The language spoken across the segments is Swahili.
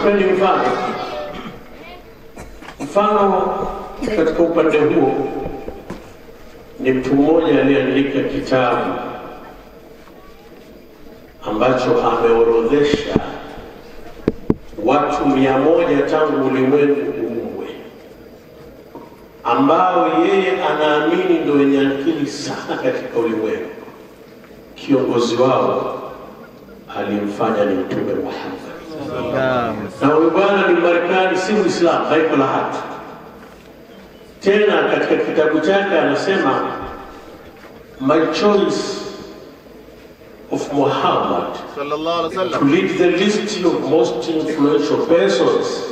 Nakupeni mfano katika upande huo ni mtu mmoja aliyeandika kitabu ambacho ameorodhesha watu 100 tangu ulimwengu uumbwe ambao yeye anaamini ndio wenye akili sana katika ulimwengu. Kiongozi wao alimfanya ni Mtume Muhammad. Na huyu bwana ni Marekani, si Muislamu, haiko la hati. Tena katika kitabu chake anasema, my choice of Muhammad to lead the list of most influential persons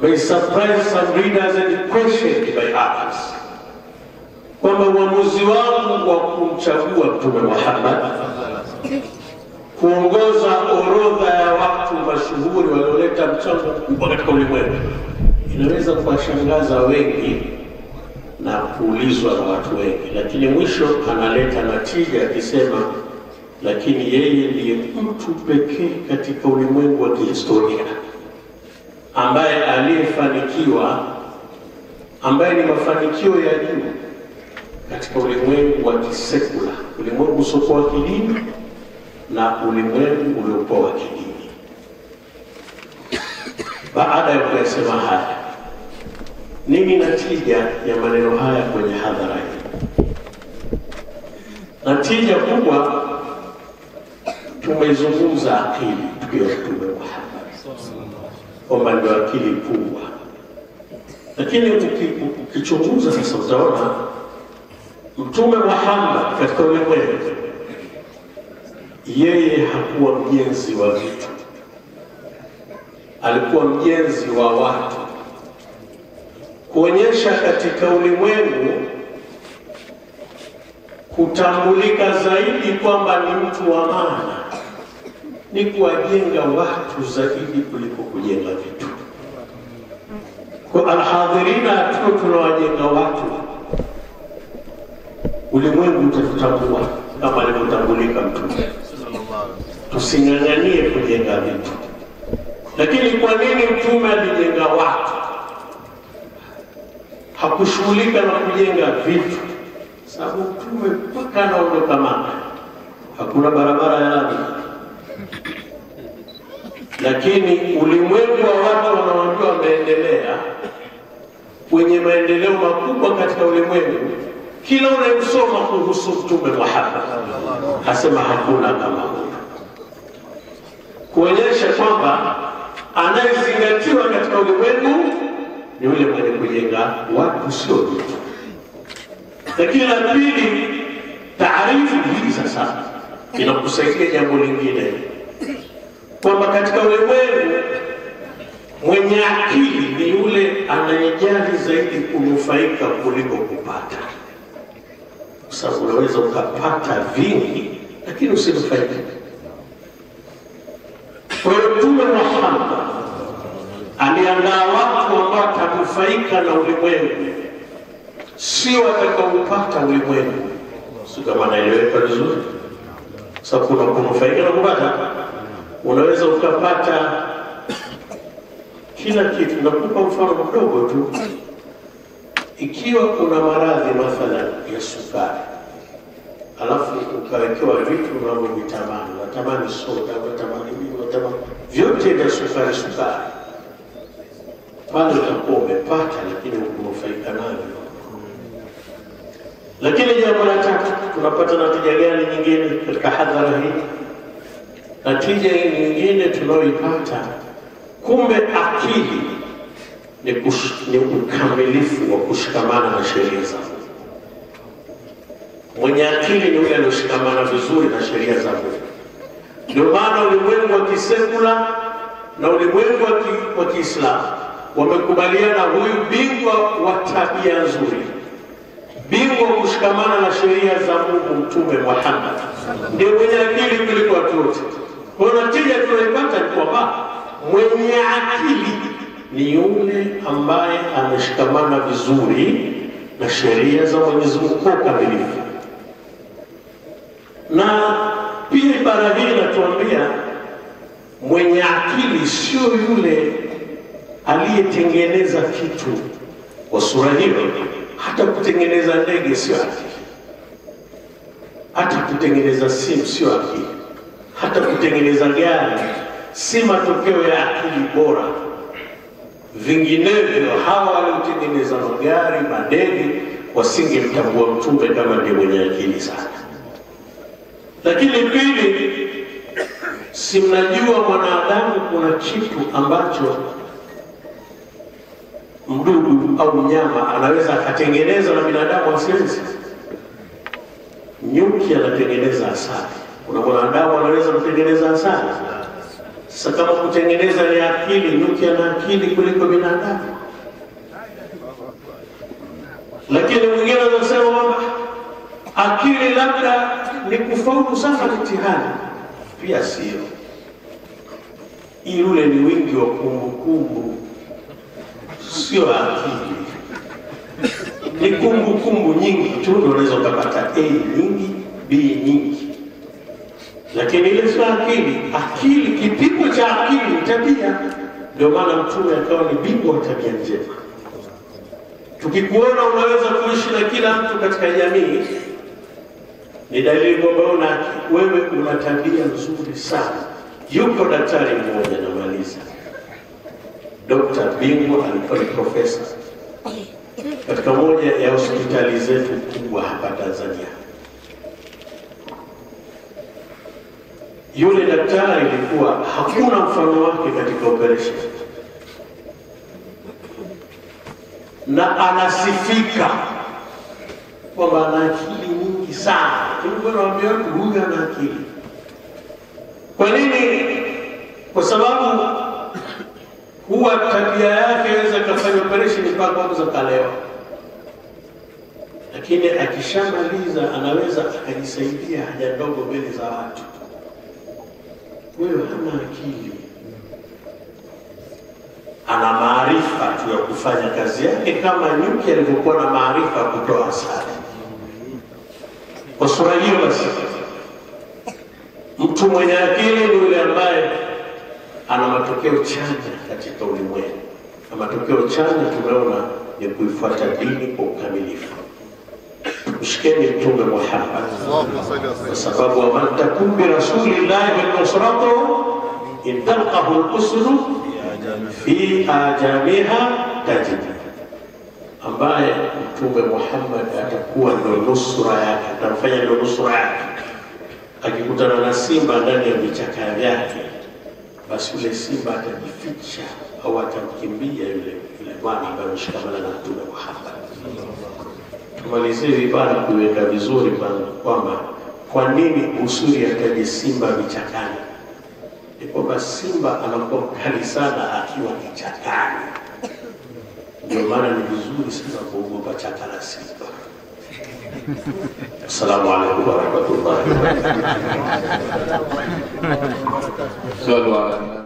may surprise some readers and questioned by others. Kwamba uamuzi wangu wa kumchagua Mtume Muhammad kuongoza orodha ya watu mashuhuri walioleta mchango mkubwa katika ulimwengu inaweza kuwashangaza wengi na kuulizwa na watu wengi, lakini mwisho analeta natija akisema, lakini yeye ndiye mtu pekee katika ulimwengu wa kihistoria ambaye aliyefanikiwa, ambaye ni mafanikio ya juu katika ulimwengu wa kisekula, ulimwengu usiokuwa wa kidini na ulimwengu uliokuwa wa kidini. Baada ya kusema haya, nini natija ya maneno haya kwenye hadhara hii? Natija kubwa, tumezungumza akili tukiwa Mtume Muhammad, kwamba ndio akili kubwa. Lakini ukichunguza sasa utaona Mtume Muhammad katika ulimwengu, yeye hakuwa mjenzi wa vitu, alikuwa mjenzi wa watu, kuonyesha katika ulimwengu kutambulika zaidi kwamba ni mtu wa maana ni kuwajenga watu zaidi kuliko kujenga vitu. Kwa alhadhirina, tunawajenga watu, ulimwengu utatutambua kama alivyotambulika Mtume. Tusing'ang'anie kujenga vitu. Lakini kwa nini Mtume alijenga watu? Hakushughulika na kujenga vitu, sababu Mtume mpaka anaondoka Maka hakuna barabara ya lami. Lakini ulimwengu wa watu wanaojua wameendelea, wenye maendeleo makubwa katika ulimwengu, kila unayemsoma kuhusu Mtume Muhammad asema hakuna kama huyo, kuonyesha kwamba anayezingatiwa katika ulimwengu ni yule mwenye kujenga watu, sio vitu. Lakini la pili, taarifu hii sasa inakusaidia jambo lingine, kwamba katika ulimwengu mwenye akili ni yule anayejali zaidi kunufaika kuliko kupata. Kwa sababu unaweza ukapata vingi lakini usinufaike. Kwa hiyo Mtume Muhammad aliandaa watu ambao watanufaika na ulimwengu, sio watakaopata ulimwengu. Sio kama naeleweka vizuri? Sababu kuna kunufaika na kupata. Unaweza ukapata kila kitu. Nakupa mfano mdogo tu. Ikiwa kuna maradhi mathalan ya sukari, alafu ukawekewa vitu unavyovitamani, unatamani soda, unatamani nini, unatamani vyote vya sukari, pale utakuwa umepata lakini ukunufaika nayo. Lakini jambo la tatu, tunapata natija gani nyingine katika hadhara hii? Natija nyingine tunayoipata, kumbe akili ni ukamilifu wa kushikamana na sheria za Mungu. Mwenye akili ni yule anayoshikamana vizuri na sheria za Mungu. Ndio maana ulimwengu wa kisekula na ulimwengu wa Kiislamu wamekubaliana, huyu bingwa wa tabia nzuri, bingwa kushikamana na sheria za Mungu, Mtume Muhammad ndio mwenye akili kuliko watu wote. Kwa natija tunaipata ni kwamba mwenye akili ni yule ambaye ameshikamana vizuri na sheria za Mwenyezi Mungu kwa kamilifu. Na pia ibara hii inatuambia mwenye akili sio yule aliyetengeneza kitu kwa sura hiyo. Hata kutengeneza ndege sio akili, hata kutengeneza simu sio akili, hata kutengeneza gari si matokeo ya akili bora. Vinginevyo hawa waliotengeneza magari, madege wasingemtambua mtume kama ndiye mwenye akili sana. Lakini pili, si mnajua mwanadamu kuna kitu ambacho mdudu au mnyama anaweza akatengeneza na binadamu asiwezi? Nyuki anatengeneza asali, kuna mwanadamu anaweza kutengeneza asali. Sasa kama kutengeneza ni akili, nyuki ana akili kuliko binadamu. Lakini mwingine anasema kwamba akili labda ni kufaulu sana mtihani. Pia sio. Yule ni wingi wa kumbukumbu, sio akili. Ni kumbukumbu nyingi tu ndio unaweza kupata A nyingi, B nyingi. Lakini ile sio akili. Akili, kipimo cha akili ni tabia. Ndio maana mtume akawa ni bingwa wa tabia njema. Tukikuona unaweza kuishi na kila mtu katika jamii, ni dalili kwamba wewe una tabia nzuri sana. Yuko daktari mmoja, namaliza, Dr. Bingwa, alikuwa ni profesa katika moja ya hospitali zetu kubwa hapa Tanzania. Yule daktari ilikuwa hakuna mfano wake katika operation, na anasifika kwamba ana akili nyingi sana. Tulikuwa tunawaambia watu huyu ana akili. Kwa nini? Kwa sababu huwa tabia yake inaweza kufanya operation mpaka kwanza kalewa, lakini akishamaliza anaweza akajisaidia haja ndogo mbele za watu. Wewe hana akili, ana maarifa tu ya kufanya kazi yake, kama nyuki alivyokuwa na maarifa kutoa asali. Kwa sura hiyo basi, mtu mwenye akili ni yule ambaye ana matokeo chanya katika ulimwengu. Na matokeo chanya tumeona ni kuifuata dini kwa ukamilifu. Mshikeni Mtume Muhammad, kwa sababu waman takum bi rasulillahi wal nusratu in talqahu al-usru fi ajamiha tajid. Ambaye Mtume Muhammad atakuwa ndo nusura yake, atamfanya ndo nusura yake. Akikutana na simba ndani ya vichaka vyake, basi yule simba atajificha au atamkimbia yule bwana ambaye ameshikamana na Mtume Muhammad. Tumalizie vibara kuweka vizuri kwamba kwa nini usuri ataje simba vichakani. Ni kwamba simba anakuwa mkali sana akiwa kichakani. Ndio maana ni vizuri sana kuogopa chaka la simba. Assalamu alaikum warahmatullahi wabarakatuh.